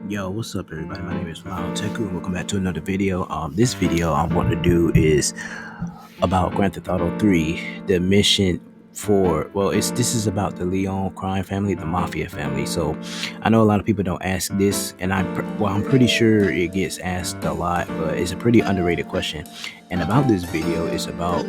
Yo, what's up, everybody? My name is Teku, and welcome back to another video. This video I want to do is about Grand Theft Auto 3, the mission for, well, this is about the Leon crime family, the Mafia family. So I know a lot of people don't ask this, and I'm pretty sure it gets asked a lot, but it's a pretty underrated question. And about this video is about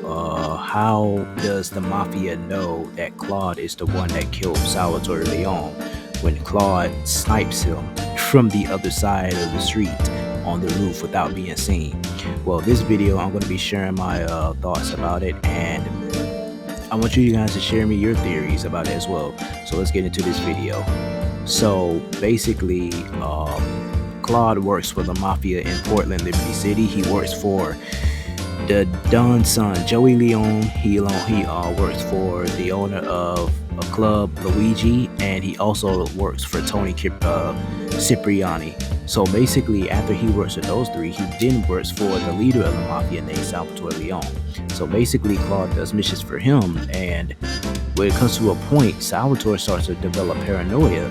how does the Mafia know that Claude is the one that killed Salvatore Leon when Claude snipes him from the other side of the street on the roof without being seen. Well, this video I'm going to be sharing my thoughts about it, and I want you guys to share me your theories about it as well. So let's get into this video. So basically, Claude works for the Mafia in Portland, Liberty City. He works for the Don's son, Joey Leon. He works for the owner of a club, Luigi, and he also works for Tony Cipriani. So basically, after he works with those three, he then works for the leader of the Mafia named Salvatore Leon. So basically, Claude does missions for him, and when it comes to a point, Salvatore starts to develop paranoia,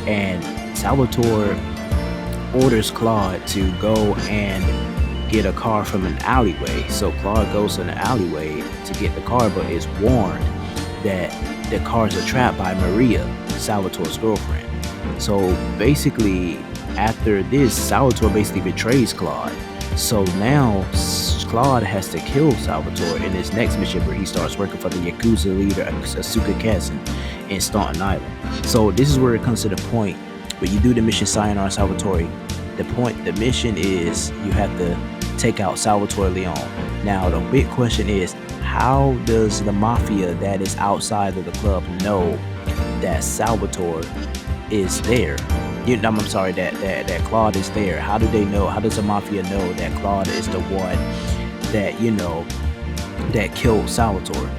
and Salvatore orders Claude to go and get a car from an alleyway. So Claude goes to an alleyway to get the car, but is warned that the cars are trapped by Maria, Salvatore's girlfriend. So basically, after this, Salvatore basically betrays Claude. So now Claude has to kill Salvatore in his next mission, where he starts working for the Yakuza leader Asuka Kassen in Staunton Island. So this is where it comes to the point where you do the mission Sayonara Salvatore. The mission is you have to take out Salvatore Leon. Now the big question is, how does the Mafia that is outside of the club know that Salvatore is there? I'm sorry, that Claude is there. How do they know? How does the Mafia know that Claude is the one that, that killed Salvatore?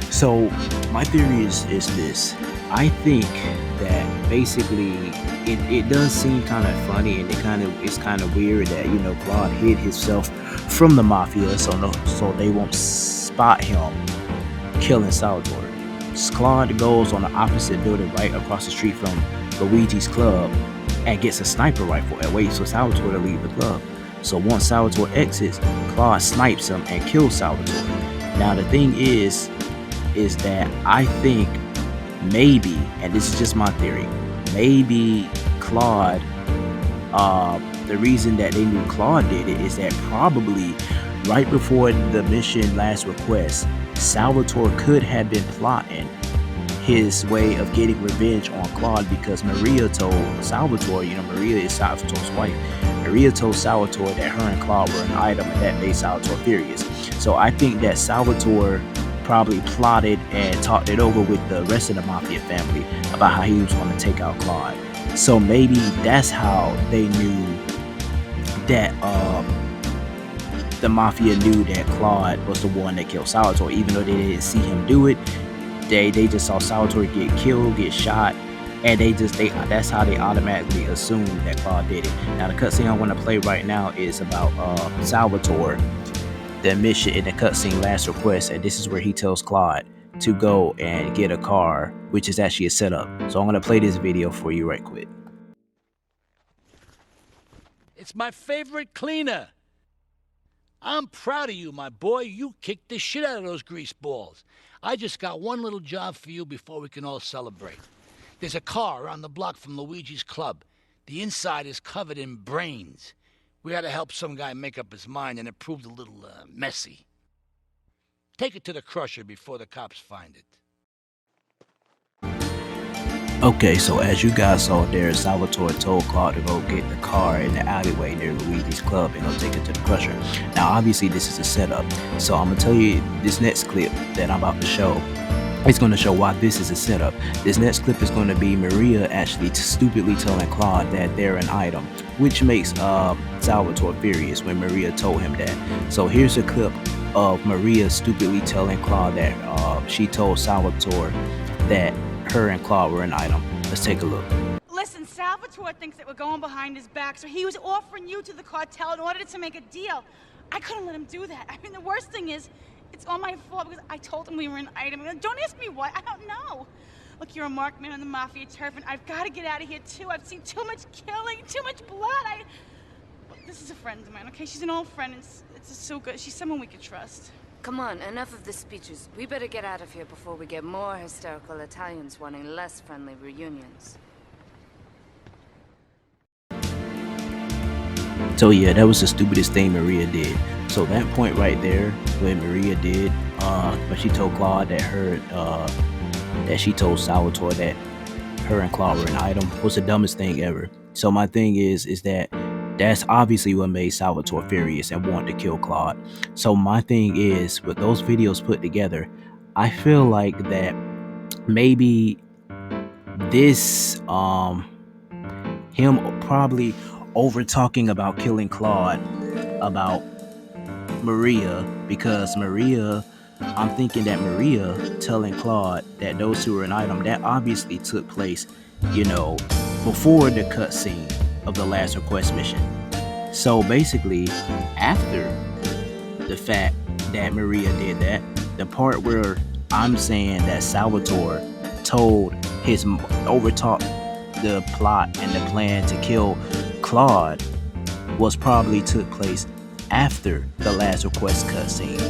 So my theory is this. I think that basically it does seem kind of funny, and it's kind of weird that Claude hid himself from the Mafia so they won't spot him killing Salvatore. Claude goes on the opposite building right across the street from Luigi's club and gets a sniper rifle and waits for Salvatore to leave the club. So once Salvatore exits, Claude snipes him and kills Salvatore. Now the thing is that I think maybe, and this is just my theory, maybe Claude, the reason that they knew Claude did it is that probably right before the mission Last Request, Salvatore could have been plotting his way of getting revenge on Claude, because Maria told Salvatore, Maria is Salvatore's wife. Maria told Salvatore that her and Claude were an item, and that made Salvatore furious. So I think that Salvatore probably plotted and talked it over with the rest of the Mafia family about how he was going to take out Claude. So maybe that's how they knew that the Mafia knew that Claude was the one that killed Salvatore, even though they didn't see him do it. They just saw Salvatore get killed, get shot, and that's how they automatically assumed that Claude did it. Now the cutscene I want to play right now is about Salvatore, the mission in the cutscene Last Request, and this is where he tells Claude to go and get a car, which is actually a setup. So I'm going to play this video for you right quick. It's my favorite cleaner. I'm proud of you, my boy. You kicked the shit out of those grease balls. I just got one little job for you before we can all celebrate. There's a car around the block from Luigi's club. The inside is covered in brains. We had to help some guy make up his mind, and it proved a little messy. Take it to the crusher before the cops find it. Okay, so as you guys saw there, Salvatore told Claude to go get the car in the alleyway near Luigi's club and go take it to the crusher. Now, obviously, this is a setup, so I'm going to tell you this next clip that I'm about to show. It's going to show why this is a setup. This next clip is going to be Maria actually stupidly telling Claude that they're an item, which makes Salvatore furious when Maria told him that. So here's a clip of Maria stupidly telling Claude that she told Salvatore that her and Claude were an item. Let's take a look. Listen, Salvatore thinks that we're going behind his back, so he was offering you to the cartel in order to make a deal. I couldn't let him do that. I mean, the worst thing is, it's all my fault because I told him we were an item. Don't ask me why. I don't know. Look, you're a marked man on the Mafia turf, and I've got to get out of here, too. I've seen too much killing, too much blood. Look, this is a friend of mine, okay? She's an old friend. It's so good. She's someone we could trust. Come on, enough of the speeches. We better get out of here before we get more hysterical Italians wanting less friendly reunions. So yeah, that was the stupidest thing Maria did. So that point right there, when Maria did, when she told Claude that she told Salvatore that her and Claude were an item, was the dumbest thing ever. So my thing is that that's obviously what made Salvatore furious and wanted to kill Claude. So my thing is, with those videos put together, I feel like that maybe this him probably over talking about killing Claude about Maria, because Maria, I'm thinking that Maria telling Claude that those two were an item, that obviously took place, before the cutscene of the last request mission. So basically, after the fact that Maria did that, the part where I'm saying that Salvatore overtalked the plot and the plan to kill Claude was probably took place after the last request cutscene.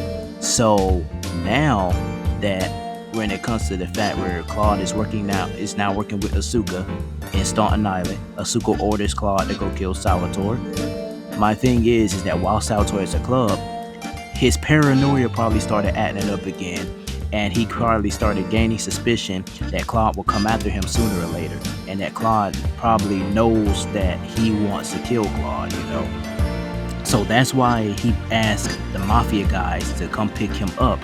So now that when it comes to the fact where Claude is now working with Asuka in Staunton Island, Asuka orders Claude to go kill Salvatore. My thing is that while Salvatore is a club, his paranoia probably started acting up again, and he probably started gaining suspicion that Claude will come after him sooner or later, and that Claude probably knows that he wants to kill Claude, So that's why he asked the Mafia guys to come pick him up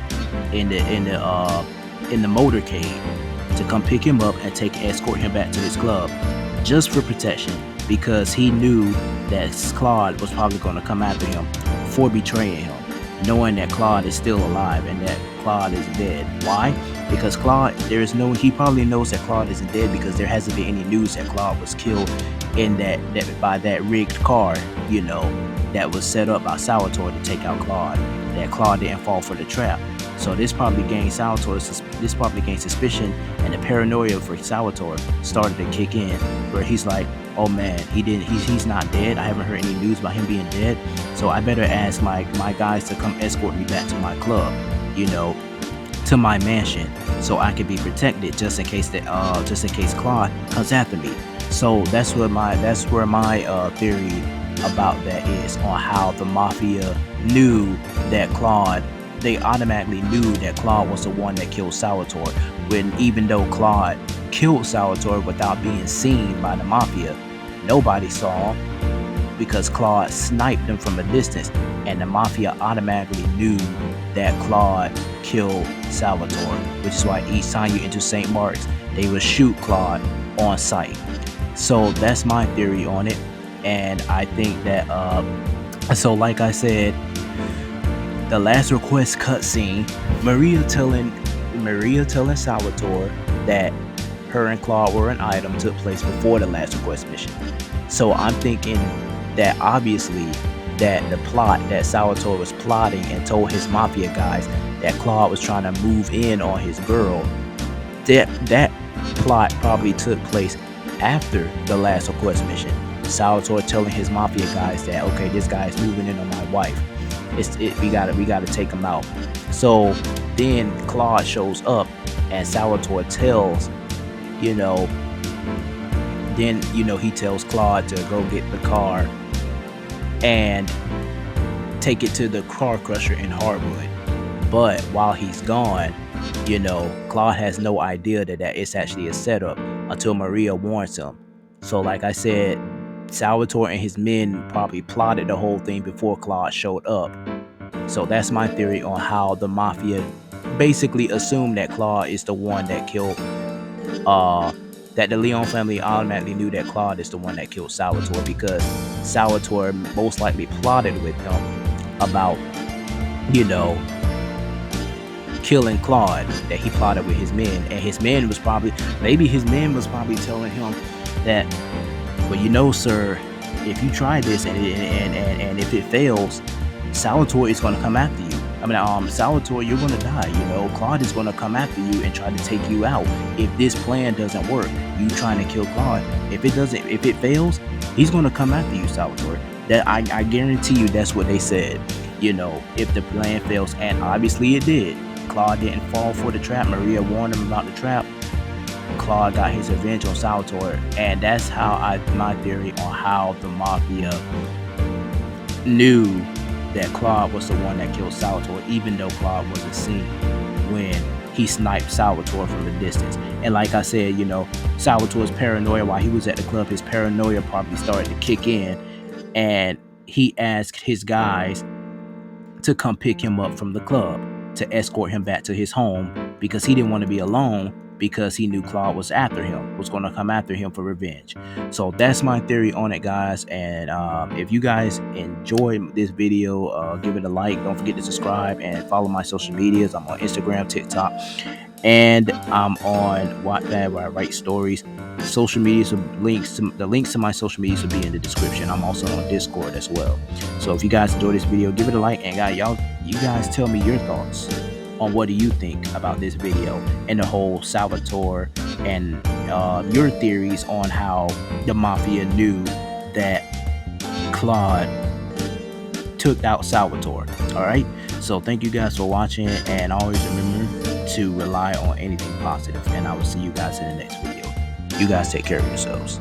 in the motorcade, to come pick him up and escort him back to his club, just for protection, because he knew that Claude was probably going to come after him for betraying him, knowing that Claude is still alive and that Claude is dead. Why? Because he probably knows that Claude isn't dead, because there hasn't been any news that Claude was killed in by that rigged car, that was set up by Salvatore to take out Claude, that Claude didn't fall for the trap. So this probably gained suspicion, and the paranoia for Salvatore started to kick in, where he's like, oh man, he's not dead. I haven't heard any news about him being dead, so I better ask my guys to come escort me back to my club, to my mansion, so I can be protected, just in case Claude comes after me. So that's where my theory about that is, on how the Mafia knew that Claude. They automatically knew that Claude was the one that killed Salvatore, when even though Claude killed Salvatore without being seen by the Mafia, nobody saw him, because Claude sniped him from a distance, and the Mafia automatically knew that Claude killed Salvatore, which is why each time you enter St. Mark's, they would shoot Claude on sight. So that's my theory on it, and I think that so like I said, the last request cutscene, Maria telling Salvatore that her and Claude were an item, took place before the last request mission. So I'm thinking that obviously that the plot that Salvatore was plotting and told his Mafia guys that Claude was trying to move in on his girl, that plot probably took place after the last request mission. Salvatore telling his Mafia guys that, okay, this guy's moving in on my wife. We gotta take him out. So then Claude shows up, and Salvatore tells, he tells Claude to go get the car and take it to the car crusher in Hardwood. But while he's gone, Claude has no idea that it's actually a setup until Maria warns him. So like I said, Salvatore and his men probably plotted the whole thing before Claude showed up. So that's my theory on how the Mafia basically assumed that Claude is the one that killed, that the Leon family automatically knew that Claude is the one that killed Salvatore, because Salvatore most likely plotted with him about, killing Claude, that he plotted with his men, and his men was probably telling him that, well, sir, if you try this and if it fails, Salvatore is going to come after you. Salvatore, you're gonna die. You know, Claude is gonna come after you and try to take you out. If this plan doesn't work, you trying to kill Claude. If it fails, he's gonna come after you, Salvatore. That I guarantee you, that's what they said. You know, if the plan fails, and obviously it did. Claude didn't fall for the trap. Maria warned him about the trap. Claude got his revenge on Salvatore, and that's my theory on how the Mafia knew that Claude was the one that killed Salvatore, even though Claude wasn't seen when he sniped Salvatore from a distance. And like I said, you know, Salvatore's paranoia while he was at the club, his paranoia probably started to kick in, and he asked his guys to come pick him up from the club to escort him back to his home because he didn't want to be alone, because he knew Claude was after him, was going to come after him for revenge. So that's my theory on it, guys. And if you guys enjoyed this video, give it a like. Don't forget to subscribe and follow my social medias. I'm on Instagram, TikTok, and I'm on Wattpad where I write stories. Social media, so the links to my social medias will be in the description. I'm also on Discord as well. So if you guys enjoyed this video, give it a like, and you guys tell me your thoughts on what do you think about this video and the whole Salvatore, and your theories on how the Mafia knew that Claude took out Salvatore. All right, so thank you guys for watching, and always remember to rely on anything positive, and I will see you guys in the next video. You guys take care of yourselves.